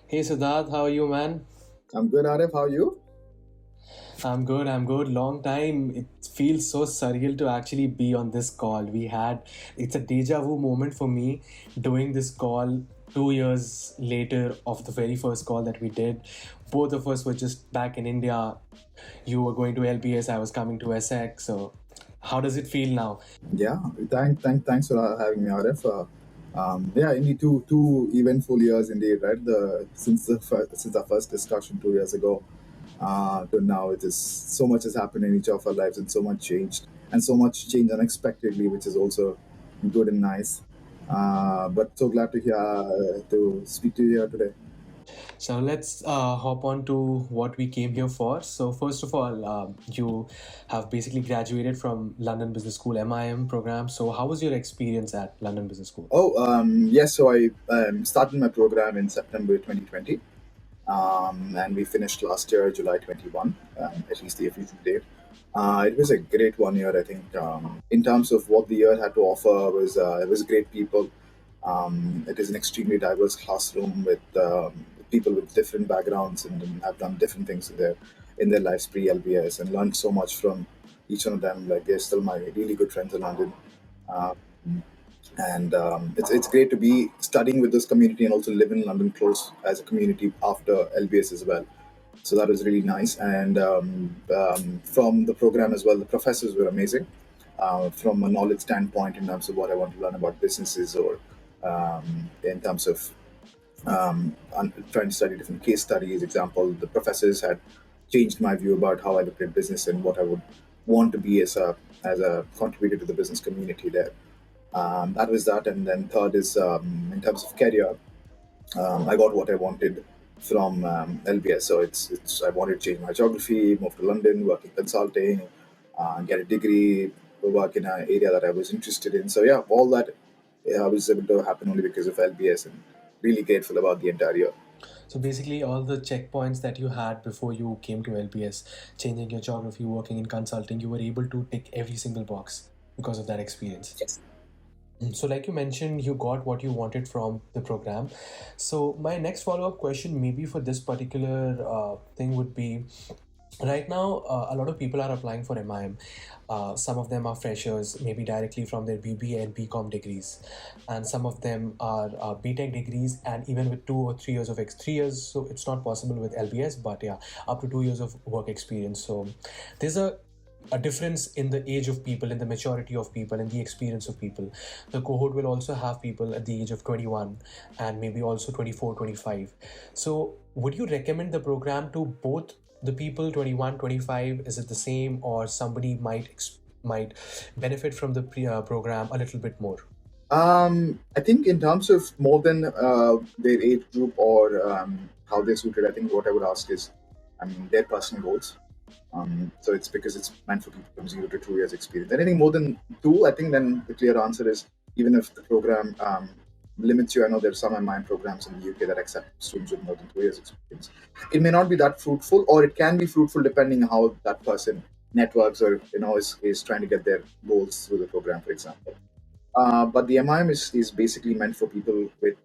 Hey Siddarth, how are you, man? I'm good, Arif. How are you? I'm good. Long time. It feels so surreal to actually be on this call. It's a deja vu moment for me doing this call 2 years later of the very first call that we did. Both of us were just back in India. You were going to LBS, I was coming to ESSEC. So, how does it feel now? Yeah, thanks for having me, Arif. Yeah, indeed, two eventful years indeed, right? Since our first discussion 2 years ago, to now, it is so much has happened in each of our lives, and so much changed, and so much changed unexpectedly, which is also good and nice. But so glad to speak to you here today. So let's hop on to what we came here for. So first of all, you have basically graduated from London Business School MIM program. So how was your experience at London Business School? Oh, yes. So I started my program in September 2020. And we finished last year, July 21, at least the official date. It was a great 1 year, I think. In terms of what the year had to offer, it was great people. It is an extremely diverse classroom with people with different backgrounds and have done different things in their lives pre LBS and learned so much from each one of them. Like they're still my really good friends in London. Uh, and it's great to be studying with this community and also live in London close as a community after LBS as well. So that was really nice. And from the program as well, the professors were amazing from a knowledge standpoint in terms of what I want to learn about businesses or in terms of I'm trying to study different case studies. Example, the professors had changed my view about how I looked at business and what I would want to be as a contributor to the business community there. That was that, and then third is in terms of career. I got what I wanted from LBS. So it's I wanted to change my geography, move to London, work in consulting, get a degree, work in an area that I was interested in. So yeah, all that was able to happen only because of LBS, and really grateful about the entire year. So basically all the checkpoints that you had before you came to LBS, changing your geography, working in consulting, you were able to tick every single box because of that experience. Yes. So, like you mentioned, you got what you wanted from the program. So, my next follow up question, maybe for this particular thing, would be right now, a lot of people are applying for MIM. Some of them are freshers, maybe directly from their BBA and BCom degrees, and some of them are BTech degrees, and even with 2 or 3 years of 3 years. So, it's not possible with LBS, but yeah, up to 2 years of work experience. So, there's a difference in the age of people, in the maturity of people, in the experience of people. The cohort will also have people at the age of 21 and maybe also 24, 25. So, would you recommend the program to both the people 21, 25? Is it the same, or somebody might benefit from the program a little bit more? I think in terms of more than their age group or how they're suited, I think what I would ask is, their personal goals. So it's because it's meant for people from 0 to 2 years experience. Anything more than two, I think then the clear answer is even if the program limits you. I know there are some online programs in the UK that accept students with more than 2 years experience. It may not be that fruitful, or it can be fruitful depending on how that person networks or is trying to get their goals through the program, for example. But the MIM is basically meant for people with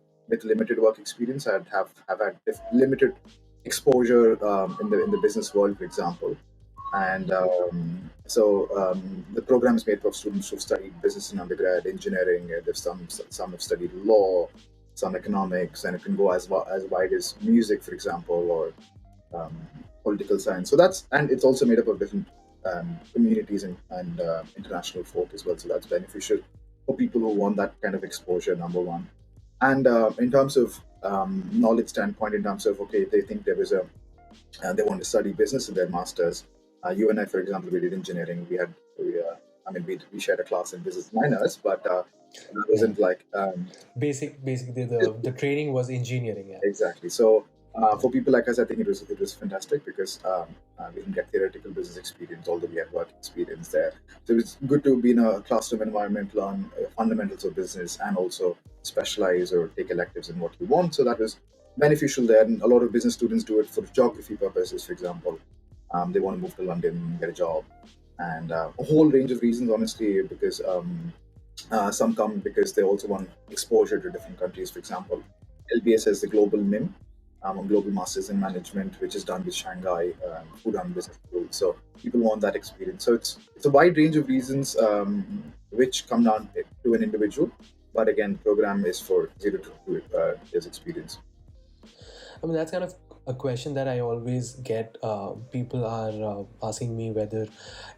limited work experience and have had limited exposure in the business world, for example. And the program is made for students who've studied business in undergrad, engineering. There's some have studied law, some economics, and it can go as wide as music, for example, or um, political science. So and it's also made up of different communities and international folk as well. So that's beneficial for people who want that kind of exposure. Number one, and in terms of knowledge standpoint, in terms of okay, they think there is a they want to study business in their masters. You and I, for example, we did engineering. We shared a class in business minors, but that Yeah. wasn't like Basically, the training was engineering. Yeah. exactly. So for people like us, I think it was fantastic because we can get theoretical business experience, although we have work experience there. So it's good to be in a classroom environment, learn fundamentals of business, and also specialize or take electives in what you want. So that was beneficial there. And a lot of business students do it for geography purposes, for example. They want to move to London, get a job, and a whole range of reasons, honestly, because some come because they also want exposure to different countries. For example, LBS has the global MIM. a global masters in management, which is done with Shanghai Food and Business School. So people want that experience. So it's a wide range of reasons which come down to an individual. But again, program is for 0 to 2 years experience. I mean, that's kind of a question that I always get. People are asking me whether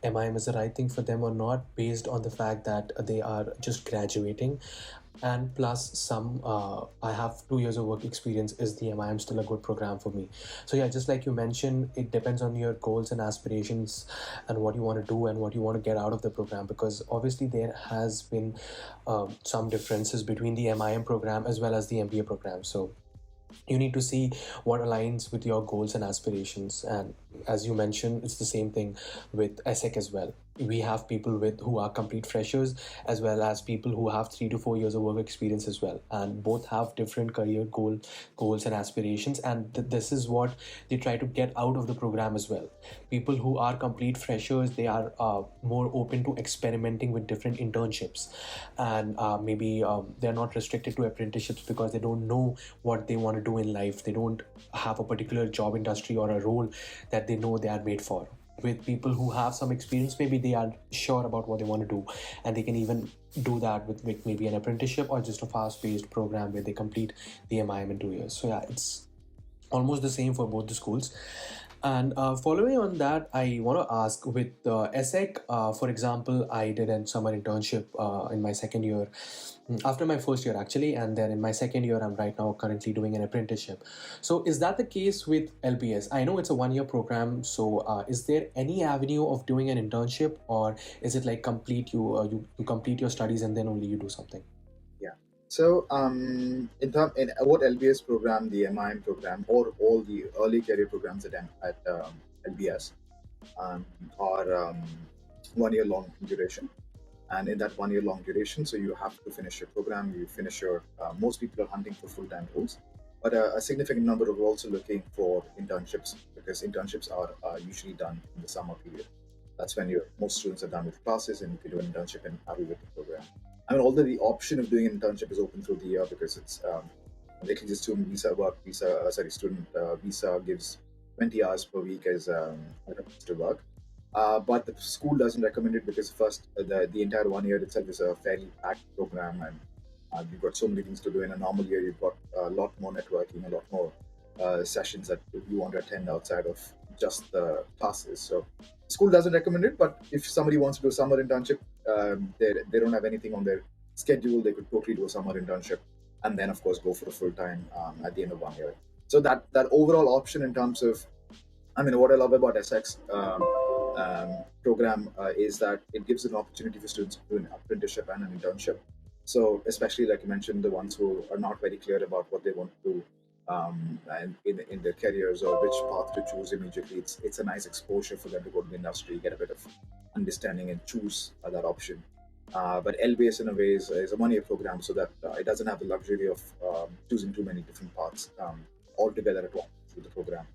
MIM is the right thing for them or not, based on the fact that they are just graduating. And plus, I have 2 years of work experience. Is the MIM still a good program for me? So, yeah, just like you mentioned, it depends on your goals and aspirations and what you want to do and what you want to get out of the program. Because obviously, there has been some differences between the MIM program as well as the MBA program. So, you need to see what aligns with your goals and aspirations. And as you mentioned, it's the same thing with ESSEC as well. We have people who are complete freshers, as well as people who have 3 to 4 years of work experience as well, and both have different goals and aspirations. And this is what they try to get out of the program as well. People who are complete freshers, they are more open to experimenting with different internships, and maybe they're not restricted to apprenticeships because they don't know what they want to do in life. They don't have a particular job industry or a role that they know they are made for. With people who have some experience, maybe they are sure about what they want to do, and they can even do that with maybe an apprenticeship or just a fast-paced program where they complete the MIM in 2 years. So yeah, it's almost the same for both the schools. And following on that, I want to ask with ESSEC, for example, I did a summer internship in my second year, after my first year actually, and then in my second year, I'm right now currently doing an apprenticeship. So, is that the case with LBS? I know it's a 1 year program, so is there any avenue of doing an internship, or is it like you complete your studies and then only you do something? Yeah. So, in what LBS program, the MIM program, or all the early career programs at LBS are 1 year long duration. And in that 1 year long duration, so you have to finish your program. You finish your. Most people are hunting for full time roles, but a significant number are also looking for internships, because internships are usually done in the summer period. That's when most students are done with classes and you can do an internship and parallel with the program. I mean, although the option of doing an internship is open through the year, because it's just student visa work visa student visa gives 20 hours per week as to work. But the school doesn't recommend it, because first, the entire 1 year itself is a fairly packed program, and you've got so many things to do. In a normal year, you've got a lot more networking, a lot more sessions that you want to attend outside of just the classes. So school doesn't recommend it, but if somebody wants to do a summer internship, they don't have anything on their schedule, they could totally do a summer internship and then of course go for a full time at the end of 1 year. So that overall option in terms of, I mean, what I love about ESSEC's program is that it gives an opportunity for students to do an apprenticeship and an internship. So especially like you mentioned, the ones who are not very clear about what they want to do and in their careers, or which path to choose immediately, it's a nice exposure for them to go to the industry, get a bit of understanding and choose that option. But LBS in a way is a 1 year program, so that it doesn't have the luxury of choosing too many different paths altogether at once through the program.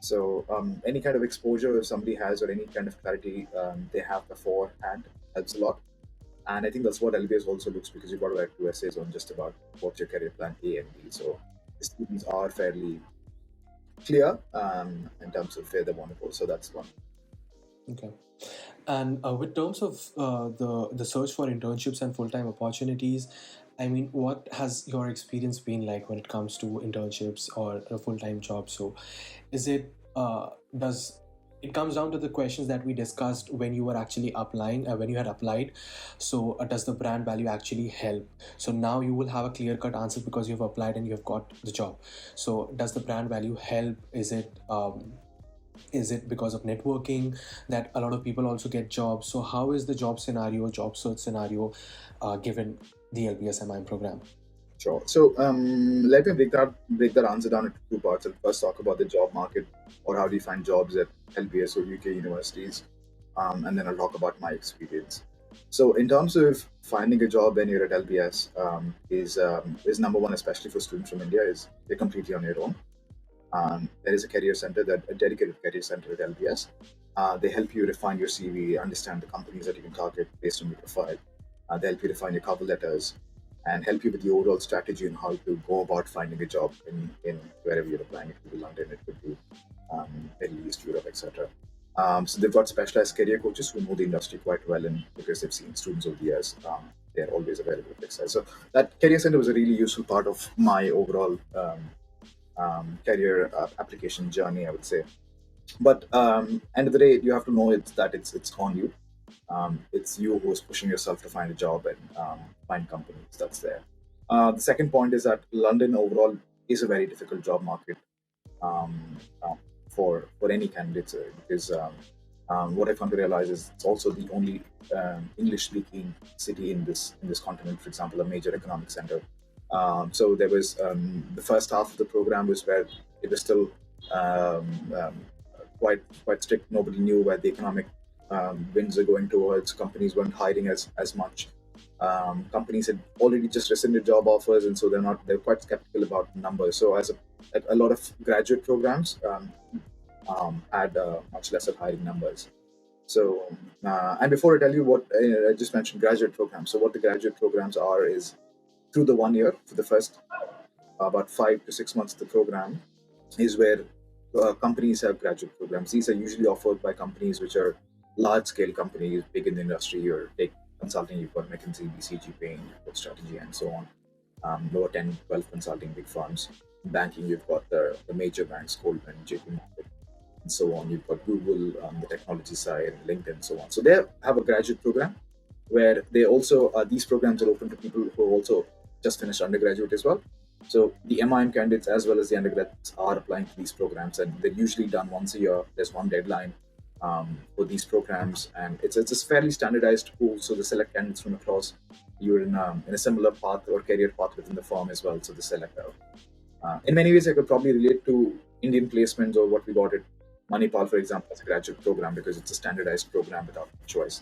So any kind of exposure somebody has, or any kind of clarity they have beforehand, helps a lot. And I think that's what LBS also looks, because you've got to write 2 essays on just about what's your career plan A and B. So the students are fairly clear in terms of where they want to go. So that's one. Okay. And with terms of the search for internships and full time opportunities, I mean, what has your experience been like when it comes to internships or a full time job? So, is it does it comes down to the questions that we discussed when you were actually applying, when you had applied? So, does the brand value actually help? So now you will have a clear cut answer because you've applied and you've got the job. So, does the brand value help? Is it because of networking that a lot of people also get jobs? So how is the job search scenario, given the LBS MIM program? Sure. So let me break that answer down into two parts. I'll first talk about the job market, or how do you find jobs at LBS or UK universities, and then I'll talk about my experience. So in terms of finding a job when you're at LBS, is number one, especially for students from India, is you're completely on your own. There is a dedicated career center at LBS. They help you refine your CV, understand the companies that you can target based on your profile. They help you refine your cover letters, and help you with the overall strategy on how to go about finding a job in wherever you're applying. It could be London, it could be Middle East, Europe, etc. So they've got specialized career coaches who know the industry quite well, and because they've seen students over the years, they're always available to exercise. So that career center was a really useful part of my overall career application journey, I would say. But end of the day, you have to know it's on you. It's you who's pushing yourself to find a job and find companies that's there. The second point is that London overall is a very difficult job market um, for any candidates because what I come to realize is it's also the only English-speaking city in this continent. For example, a major economic center. So there was the first half of the program was where it was still um, um, quite strict. Nobody knew where the economic winds are going towards. Companies weren't hiring as much. Companies had already just rescinded job offers, and so they're quite skeptical about numbers. So as a lot of graduate programs had much lesser hiring numbers. So, and before I tell you what I just mentioned graduate programs. So what the graduate programs are is through the 1 year for the first about 5 to 6 months of the program is where companies have graduate programs. These are usually offered by companies which are large scale companies, big in the industry, or take consulting. You've got McKinsey, BCG, Payne, Strategy, and so on. Over 10, 12 consulting big firms. In banking, you've got the major banks, Goldman, JP Morgan, and so on. You've got Google on the technology side, LinkedIn, and so on. So they have a graduate program where they also these programs are open to people who also just finished undergraduate as well. So the MIM candidates as well as the undergrads are applying to these programs, and they're usually done once a year. There's one deadline for these programs, and it's a fairly standardized pool. So they select candidates from across. You're in a similar path or career path within the firm as well. So they select out. In many ways, I could probably relate to Indian placements or what we got at Manipal, for example, as a graduate program because it's a standardized program without choice.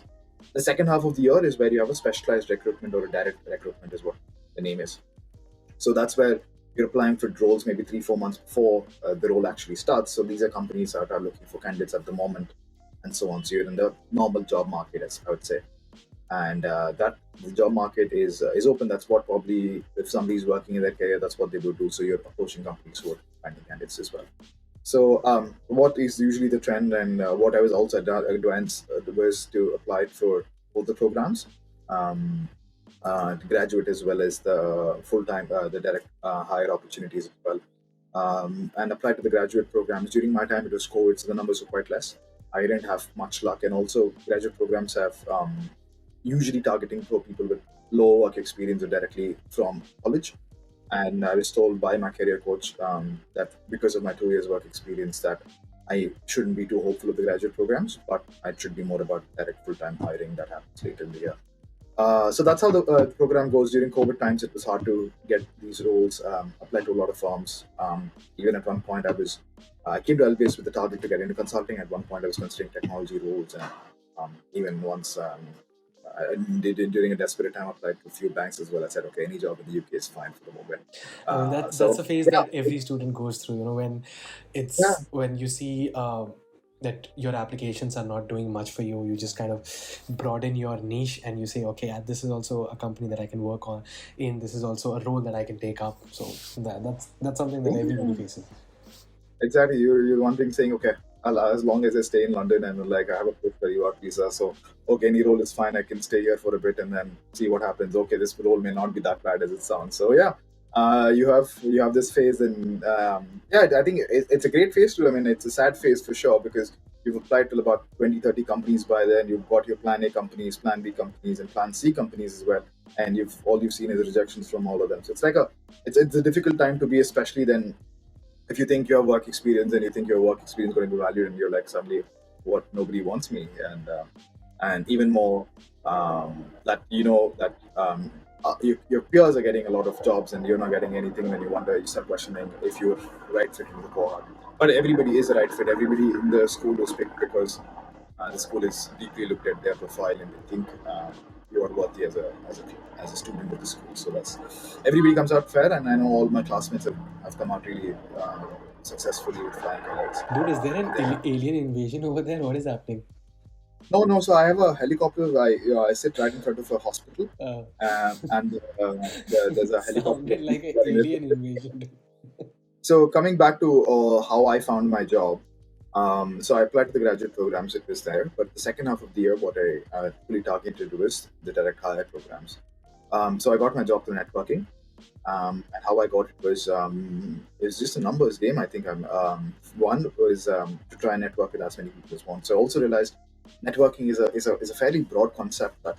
The second half of the year is where you have a specialized recruitment or a direct recruitment, is what the name is. So that's where you're applying for roles maybe 3, 4 months before the role actually starts. So these are companies that are looking for candidates at the moment, and so on. So you're in the normal job market, as I would say, and that the job market is open. That's what probably if somebody's working in their career, that's what they would do. So you're approaching companies who are finding candidates as well. So what is usually the trend, and what I was also advanced was to apply for both the programs. Um, the graduate as well as the full-time, the direct hire opportunities as well. And applied to the graduate programs. During my time, it was COVID, so the numbers were quite less. I didn't have much luck, and also graduate programs have usually targeting for people with low work experience or directly from college. And I was told by my career coach that because of my 2 years work experience, that I shouldn't be too hopeful of the graduate programs, but I should be more about direct full-time hiring that happens later in the year. So that's how the program goes. During COVID times, it was hard to get these roles applied to a lot of firms. Even at one point, I came to LBS with the target to get into consulting. At one point, I was considering technology roles, and even once during a desperate time, I applied to a few banks as well. I said, okay, any job in the UK is fine for the moment. I mean, that's So a phase yeah, that every student goes through. When yeah, when you see that your applications are not doing much for you, you just kind of broaden your niche and you say, okay, this is also a company that I can work on. In this is also a role that I can take up. So that's something that everybody faces. exactly. You're wondering, saying, okay, as long as I stay in London and like I have a post work visa, so okay, any role is fine. I can stay here for a bit and then see what happens. Okay, this role may not be that bad as it sounds. So yeah, you have this phase, and yeah, I think it's a great phase too. I mean, it's a sad phase for sure because you've applied to about 20, 30 companies by then. You've got your Plan A companies, Plan B companies, and Plan C companies as well. And all you've seen is rejections from all of them. So it's a difficult time to be, especially then if you think you have work experience and you think your work experience is going to be valued, and you're like suddenly, what, nobody wants me, and even more that that your peers are getting a lot of jobs and you're not getting anything. Then you start questioning if you're right fit in the cohort. But everybody is a right fit. Everybody in the school was picked because the school is deeply looked at their profile and they think you are worthy as a student of the school. So that's everybody comes out fair, and I know all my classmates have come out really successfully with flying colors. Dude, is there an And they have alien invasion over there? What is happening? No. So I have a helicopter. I sit right in front of a hospital, Uh, and there's a helicopter sounded that keeps like an flying. alien invasion. So coming back to how I found my job, so I applied to the graduate programs. It was there, but the second half of the year, what I fully targeted was the direct hire programs. So I got my job through networking, and how I got it was just a numbers game. I think one was to try and network with as many people as want. So I also realized networking is a fairly broad concept that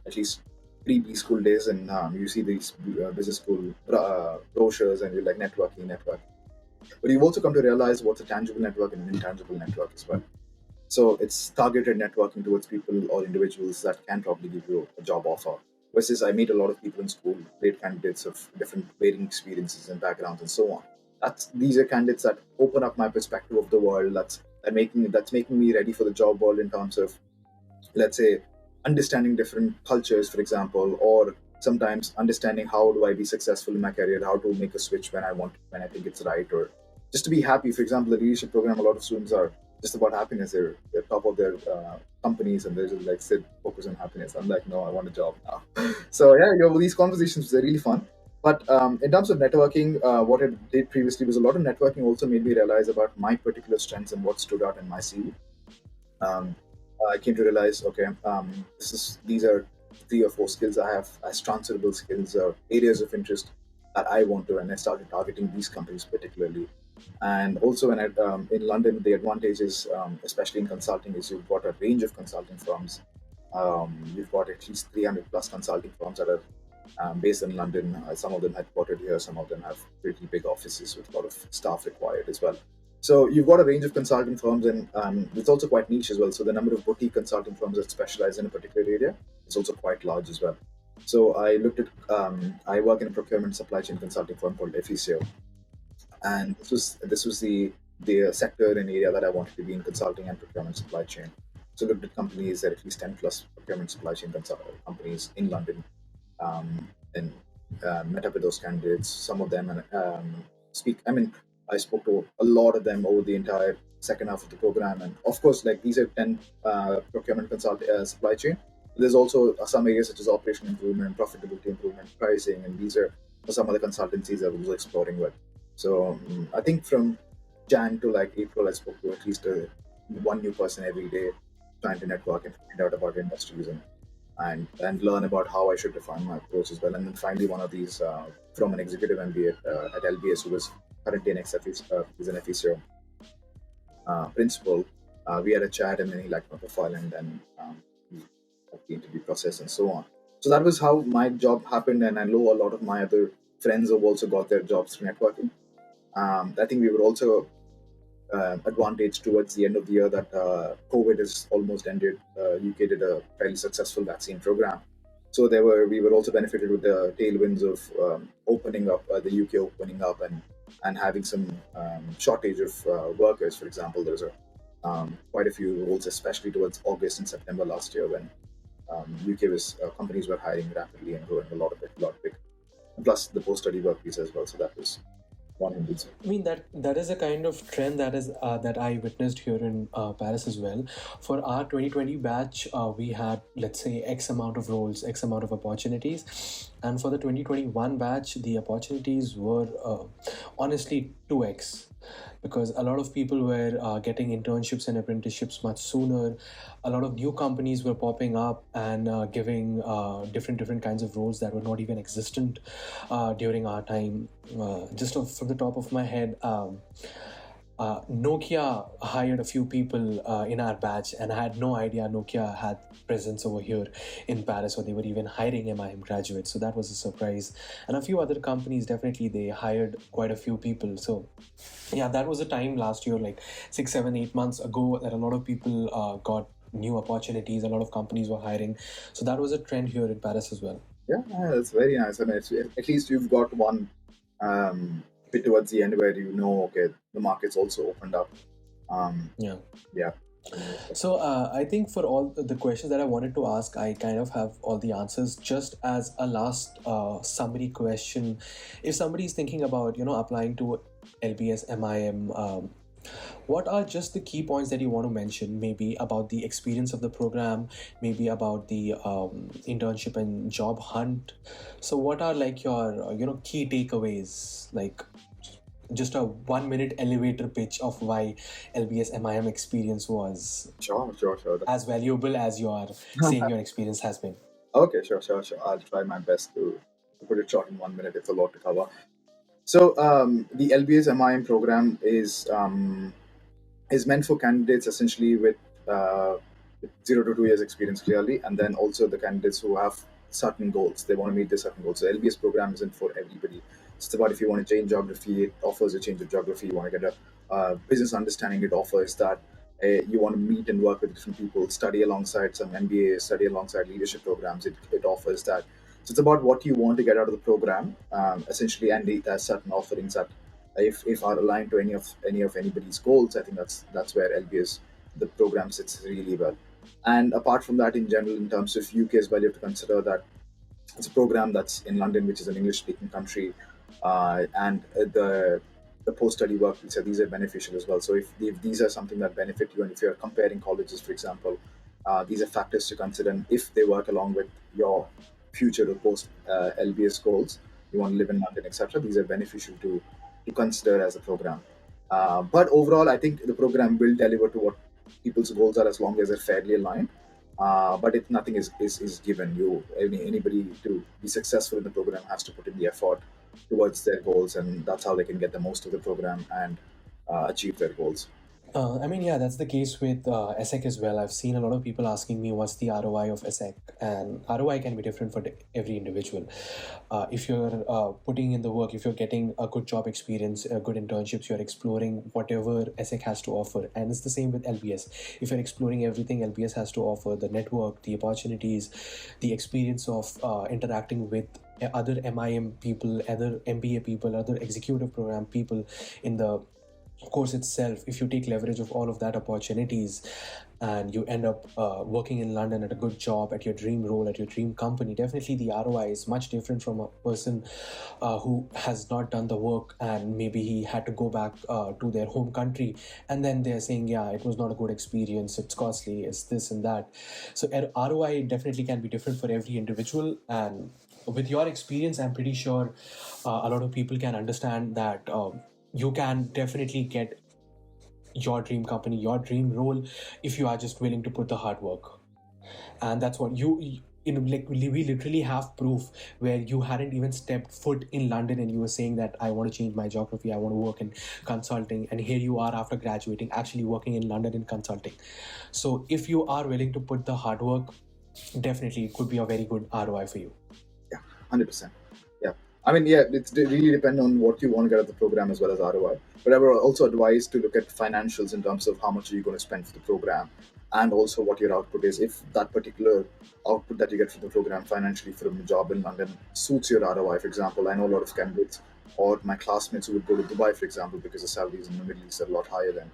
at least pre-B school days, and you see these business school brochures, and you're like networking. But you've also come to realize what's a tangible network and an intangible network as well. So it's targeted networking towards people or individuals that can probably give you a job offer. Versus I meet a lot of people in school, great candidates of different varying experiences and backgrounds and so on. These are candidates that open up my perspective of the world. That's making me ready for the job world in terms of, let's say, understanding different cultures, for example, or sometimes understanding how do I be successful in my career, how to make a switch when I think it's right, or just to be happy. For example, the leadership program, a lot of students are just about happiness. They're top of their companies, and they're just like sit focus on happiness. I'm like, no, I want a job now. So yeah, these conversations are really fun. But in terms of networking, what I did previously was a lot of networking also made me realize about my particular strengths and what stood out in my CV. um, I came to realize, okay, these are 3 or 4 skills I have as transferable skills or areas of interest that I want to, and I started targeting these companies particularly. And also, when in London, the advantage is, especially in consulting, is you've got a range of consulting firms. You've got at least 300 plus consulting firms that are based in London. Some of them headquartered here, some of them have pretty big offices with a lot of staff required as well. So you've got a range of consulting firms, and it's also quite niche as well. So the number of boutique consulting firms that specialize in a particular area is also quite large as well. So I work in a procurement supply chain consulting firm called FECO, and this was the sector and area that I wanted to be in, consulting and procurement supply chain. So looked at companies that at least 10 plus procurement supply chain companies in London, and met up with those candidates. Some of them, and speak. I mean, I spoke to a lot of them over the entire second half of the program, and of course, like these are 10 procurement supply chain. There's also some areas such as operation improvement, profitability improvement, pricing, and these are some of the consultancies I was exploring with. So I think from Jan to like April, I spoke to at least one new person every day, trying to network and find out about industries, and learn about how I should define my approach as well. And then finally, one of these from an executive MBA at LBS, who was currently an he's an FECO principal. We had a chat, and then he liked my profile, and then he liked the interview process and so on. So that was how my job happened, and I know a lot of my other friends have also got their jobs through networking. I think we were also advantage towards the end of the year that COVID is almost ended. UK did a fairly successful vaccine program, so we were also benefited with the tailwinds of opening up, the UK opening up, and having some shortage of workers. For example, there's a quite a few roles, especially towards August and September last year, when UK was companies were hiring rapidly and growing a lot big. And plus the post study work visa as well. So that was one reason. I mean that is a kind of trend that I witnessed here in Paris as well. For our 2020 batch, we had, let's say, X amount of roles, X amount of opportunities, and for the 2021 batch, the opportunities were honestly 2x, because a lot of people were getting internships and apprenticeships much sooner. A lot of new companies were popping up and giving different kinds of roles that were not even existent during our time. Just from the top of my head, Nokia hired a few people in our batch, and I had no idea Nokia had presence over here in Paris, or they were even hiring MIM graduates. So that was a surprise. And a few other companies, definitely, they hired quite a few people. So yeah, that was a time last year, like 6, 7, 8 months ago, that a lot of people got new opportunities. A lot of companies were hiring. So that was a trend here in Paris as well. Yeah, that's very nice. I mean, at least you've got one bit towards the end where okay, the market's also opened up. Yeah. Yeah. So I think for all the questions that I wanted to ask, I kind of have all the answers. Just as a last summary question, if somebody is thinking about applying to LBS MIM, What are just the key points that you want to mention? Maybe about the experience of the program, maybe about the internship and job hunt. So, what are like your key takeaways? Like just a 1 minute elevator pitch of why LBS MIM experience was Sure. as valuable as you are saying your experience has been. Okay, sure. I'll try my best to put it short in 1 minute. It's a lot to cover. So the LBS MIM program is meant for candidates essentially uh, with 0 to 2 years experience clearly, and then also the candidates who have certain goals. They want to meet their certain goals. So LBS program isn't for everybody. It's about if you want to change geography, it offers a change of geography. You want to get a business understanding, it offers that. You want to meet and work with different people, study alongside some MBA, study alongside leadership programs. It offers that. So it's about what you want to get out of the program, essentially, and it has certain offerings that if are aligned to any of anybody's goals, I think that's where LBS the program sits really well. And apart from that, in general, in terms of UK as well, you have to consider that it's a program that's in London, which is an English-speaking country, and the post-study work visa, these are beneficial as well. So if these are something that benefit you, and if you're comparing colleges, for example, these are factors to consider. And if they work along with your future or post LBS goals, you want to live in London, etc. These are beneficial to consider as a program. But overall, I think the program will deliver to what people's goals are as long as they're fairly aligned. But if nothing is given, anybody to be successful in the program has to put in the effort towards their goals, and that's how they can get the most of the program and achieve their goals. I mean, yeah, that's the case with ESSEC as well. I've seen a lot of people asking me what's the ROI of ESSEC, and ROI can be different for every individual. If you're putting in the work, if you're getting a good job experience, good internships, you're exploring whatever ESSEC has to offer. And it's the same with LBS. If you're exploring everything LBS has to offer, the network, the opportunities, the experience of interacting with other MIM people, other MBA people, other executive program people in the course itself, if you take leverage of all of that opportunities and you end up working in London at a good job, at your dream role, at your dream company, definitely the ROI is much different from a person who has not done the work and maybe he had to go back to their home country and then they're saying, yeah, it was not a good experience, it's costly, it's this and that. So ROI definitely can be different for every individual, and with your experience, I'm pretty sure a lot of people can understand that you can definitely get your dream company, your dream role, if you are just willing to put the hard work. And that's what like we literally have proof where you hadn't even stepped foot in London and you were saying that I want to change my geography, I want to work in consulting, and here you are after graduating actually working in London in consulting. So if you are willing to put the hard work, definitely it could be a very good ROI for you. Yeah, 100%. Yeah, I mean, yeah, it's really depend on what you want to get out of the program as well as ROI. But I would also advise to look at financials in terms of how much are you going to spend for the program, and also what your output is. If that particular output that you get from the program financially from a job in London suits your ROI, for example, I know a lot of candidates or my classmates who would go to Dubai, for example, because the salaries in the Middle East are a lot higher than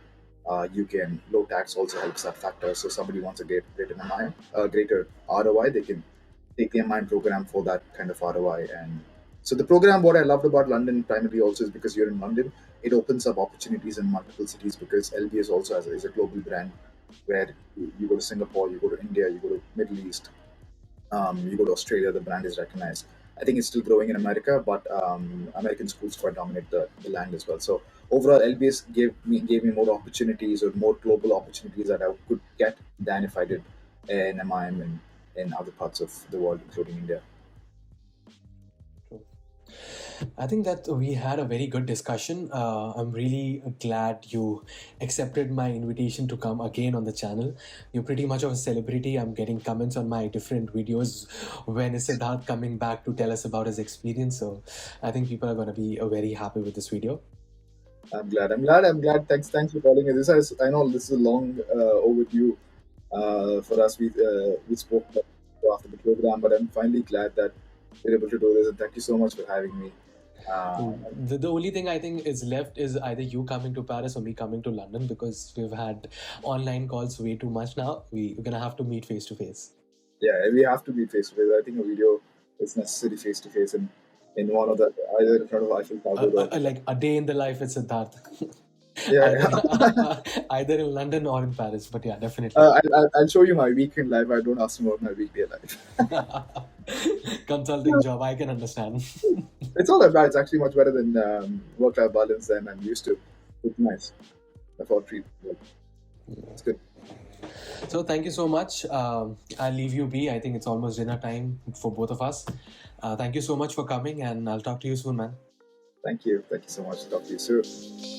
UK, and low tax also helps that factor. So somebody wants a greater MI, greater ROI, they can take the MIM program for that kind of ROI. And so the program, what I loved about London primarily also is because you're in London, it opens up opportunities in multiple cities because LBS also is a global brand where you go to Singapore, you go to India, you go to Middle East, you go to Australia, the brand is recognized. I think it's still growing in America, but American schools quite dominate the land as well. So overall, LBS gave me more opportunities or more global opportunities that I could get than if I did in MIM in other parts of the world, including India. I think that we had a very good discussion. I'm really glad you accepted my invitation to come again on the channel. You're pretty much of a celebrity. I'm getting comments on my different videos. When is Siddarth coming back to tell us about his experience? So I think people are going to be very happy with this video. I'm glad. Thanks for calling me. I know this is a long overdue for us. We spoke after the program, but I'm finally glad that we're able to do this. And thank you so much for having me. Uh, The only thing I think is left is either you coming to Paris or me coming to London, because we've had online calls way too much now. We're going to have to meet face to face. yeah, we have to be face to face. I think a video is necessary face to face in one of the either in front of Eiffel Tower or Like a day in the life with Siddharth. Yeah, yeah. Either in London or in Paris. But yeah, definitely. I'll show you my weekend life. I don't ask about my weekday life. Consulting job, I can understand. It's all that bad. It's actually much better than work-life balance than I'm used to. It's nice. I thought treat. It's good. So thank you so much. I'll leave you be. I think it's almost dinner time for both of us. Thank you so much for coming, and I'll talk to you soon, man. Thank you. Thank you so much. Talk to you soon.